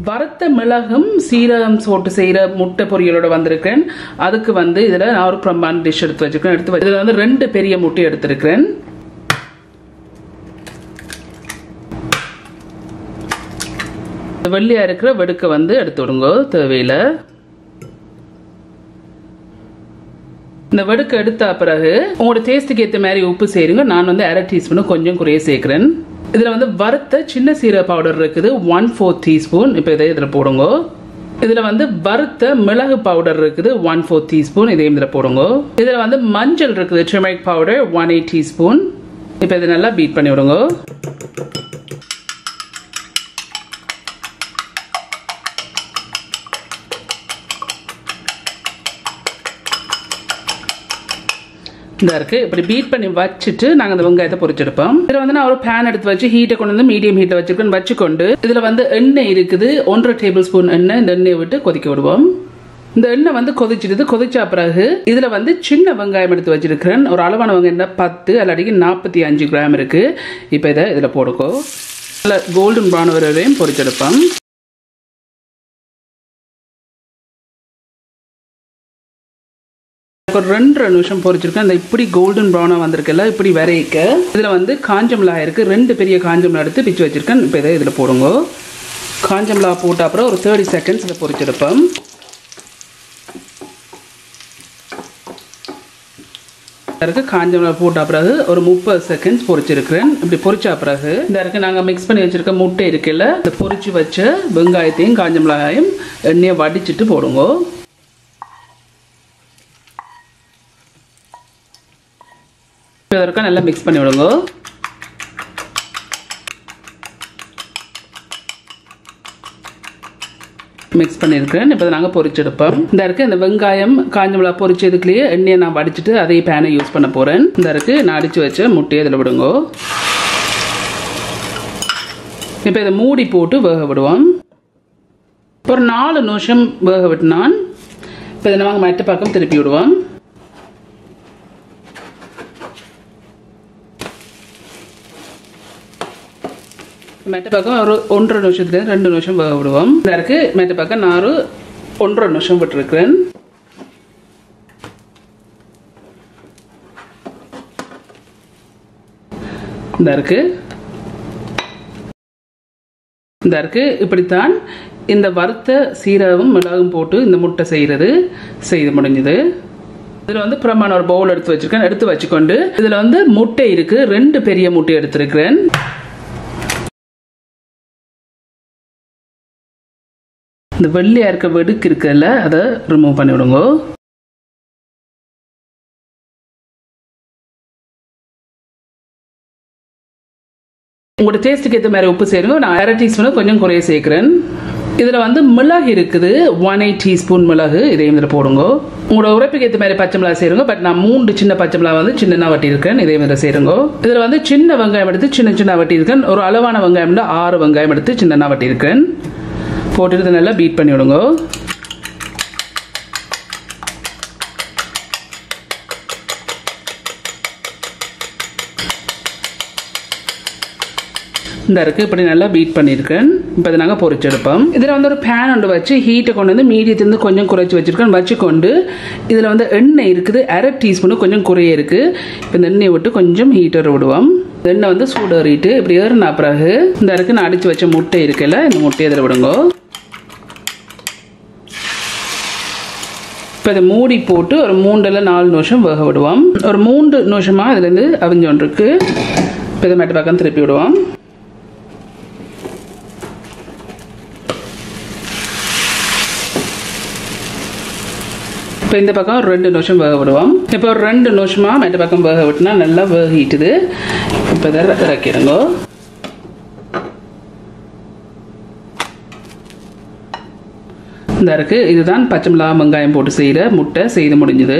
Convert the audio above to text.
வறுத்த மிளகும் சீரகம் போட்டு செய்யற முட்டை பொரியலோட வந்திருக்கேன். அதுக்கு வந்து இதுல நான் ஒரு பிரம்மாண்ட டிஷ் எடுத்து வச்சிருக்கேன். இதுல வந்து 2 பெரிய முட்டை எடுத்திருக்கேன். வெள்ளையா இருக்கிற வெடுக்க வந்து எடுத்து விடுங்க தேவையில்லை. இந்த வெடுக்க எடுத்த பிறகு உங்களோட டேஸ்ட்டுக்கு ஏற்ற மாதிரி உப்பு சேருங்க. நான் வந்து 1/2 டீஸ்பூன் கொஞ்சம் குறைய சேர்க்கிறேன். இதுல வந்து வறுத்த சின்ன சீரக பவுடர் இருக்குது 1/4 டீஸ்பூன். இப்போ இதை இதுல போடுங்க. இதுல வந்து வறுத்த மிளகு பவுடர் இருக்குது 1/4 டீஸ்பூன். இதையும் இதுல போடுங்க. இதுல வந்து மஞ்சள் இருக்குது டர்மரிக் பவுடர் 1/8 டீஸ்பூன். இப்போ இதை நல்லா பீட் பண்ணி விடுங்க. இந்த இருக்கு இப்படி பீட் பண்ணி வச்சுட்டு நாங்கள் அந்த வெங்காயத்தை பொரிச்செடுப்போம். இதில் வந்து நான் ஒரு பேன் எடுத்து வச்சு ஹீட்டை கொண்டு வந்து மீடியம் ஹீட்டில் வச்சிருக்கேன். வச்சுக்கொண்டு இதில் வந்து எண்ணெய் இருக்குது 1.5 டேபிள் ஸ்பூன் எண்ணெய். இந்த எண்ணெயை விட்டு கொதிக்க விடுவோம். இந்த எண்ணெய் வந்து கொதிச்சிடுது. கொதிச்சா பிறகு இதுல வந்து சின்ன வெங்காயம் எடுத்து வச்சிருக்கிறேன். ஒரு அளவான வெங்காயம் 10 அல்லாட்டிக்கு 45 கிராம் இருக்கு. இப்போ இதை இதுல போடுக்கோ. நல்லா கோல்டன் ப்ரௌன் வரையும் பொரிச்செடுப்போம். ஒரு 2 நிமிஷம் பொரிச்சிருக்கேன். அந்த இப்படி கோல்டன் ப்ரௌனா வந்திருக்குல்ல, இப்படி வரைக்க இதுல வந்து காஞ்ச மிளகாய் இருக்கு. 2 பெரிய காஞ்ச மிளகாய் எடுத்து பிச்சு வச்சிருக்கேன். இப்போ இதை இதுல போடுங்க. காஞ்ச மிளகாய் போட்ட அப்புறம் ஒரு 30 செகண்ட்ஸ் இதை பொரிச்செடுப்போம். காஞ்ச மிளகாய் போட்ட பிறகு ஒரு 30 செகண்ட்ஸ் பொரிச்சிருக்கிறேன். இப்படி பொரிச்சா பிறகு இந்த இருக்கு நாங்கள் மிக்ஸ் பண்ணி வச்சிருக்க முட்டை இருக்குல்ல, இந்த பொரிச்சு வச்ச வெங்காயத்தையும் காஞ்ச மிளகாயும் எண்ணெயை வடிச்சிட்டு போடுங்க. நல்லா மிக்ஸ் பண்ணி விடுங்க. மிக்ஸ் பண்ணியிருக்கிறேன். இப்போ நாங்கள் பொரிச்செடுப்போம். இந்த இருக்கு இந்த வெங்காயம் காஞ்ச மிளகாய் பொரிச்சதுக்குள்ளேயே எண்ணெயை நான் வடிச்சிட்டு அதே பேனை யூஸ் பண்ண போறேன். இந்த இருக்கு நான் அடிச்சு வச்ச முட்டையை இதில் விடுங்க. இப்போ இதை மூடி போட்டு வேக விடுவோம். ஒரு 4 நிமிஷம் வேக விட்டுனான். இப்போ இதை நாங்கள் மற்ற பக்கம் திருப்பி விடுவோம். மெட்ட பக்கம் ஒரு 1.5 நிமிஷத்துல 2 நிமிஷம் வேக விடுவோம். இந்த இருக்கு மெட்ட பக்கம் நான் ஒரு 1.5 நிமிஷம் விட்டுருக்கிறேன். இந்த இருக்கு இப்படித்தான் இந்த வறுத்த சீரகம் மிளகும் போட்டு இந்த முட்டை செய்து முடிஞ்சது. இதுல வந்து பிரமாண ஒரு பவுல் எடுத்து வச்சிருக்கேன். எடுத்து வச்சுக்கொண்டு இதுல வந்து முட்டை இருக்கு. 2 பெரிய முட்டை எடுத்திருக்கிறேன். இந்த வெள்ளையா இருக்க வெடுக்கு இருக்குல்ல, அதை ரிமூவ் பண்ணி விடுங்க. உங்களோட டேஸ்ட்டுக்கு ஏற்ற மாதிரி உப்பு சேருங்க. நான் 1/2 டீஸ்பூன் கொஞ்சம் குறைய சேர்க்கிறேன். இதுல வந்து மிளகு இருக்குது 1/8 டீஸ்பூன் மிளகு. இதையும் இதில் போடுங்க. உங்களோட உரைப்புக்கு ஏற்ற மாதிரி பச்சை மிளகா சேருங்க. பட் நான் 3 சின்ன பச்சை மிளகா வந்து சின்ன வட்டி இருக்கேன். இதையும் இதில் சேருங்க. இதுல வந்து சின்ன வெங்காயம் எடுத்து சின்ன வட்டி இருக்கேன். ஒரு அளவான வெங்காயம் 6 வெங்காயம் எடுத்து சின்ன வட்டி இருக்கேன். போட்டுட்டு நல்லா பீட் பண்ணி விடுங்க. இந்த இருக்கு இப்படி நல்லா பீட் பண்ணியிருக்கேன். இப்போ இதை நாங்கள் பொரிச்செடுப்போம். இதில் வந்து ஒரு பேன் ஒன்று வச்சு ஹீட்டை கொண்டு வந்து மீடியத்திலிருந்து கொஞ்சம் குறைச்சி வச்சிருக்கேன். வச்சுக்கொண்டு இதில் வந்து எண்ணெய் இருக்குது 1/2 டீஸ்பூனு கொஞ்சம் குறைய இருக்கு. இப்போ இந்த எண்ணெயை விட்டு கொஞ்சம் ஹீட்டர் விடுவோம். எண்ணெய் வந்து சூடேறிட்டு இப்படி ஏறினா பிறகு இந்த இருக்கு நான் அடிச்சு வச்ச முட்டை இருக்குல்ல, இந்த முட்டையை இதில் விடுங்க. இப்போ இதை மூடி போட்டு ஒரு 3 இல்ல 4 நிமிஷம் வேக விடுவோம். ஒரு 3 நிமிஷமா இதுலேருந்து அவிஞ்சோன்றிருக்கு. இப்போ இதை மெட்ட பக்கம் திருப்பி விடுவோம். இப்போ இந்த பக்கம் ஒரு 2 நிமிஷம் வேக விடுவோம். இப்போ ஒரு 2 நிமிஷமா மெட்ட பக்கம் வேக விட்டுனா நல்லா வேகிட்டுது. இப்போ இதை இறக்கிடுங்க. இந்த இருக்கு இதுதான் பச்சை மிளகாய் வெங்காயம் போட்டு செய்கிற முட்டை செய்து முடிஞ்சுது.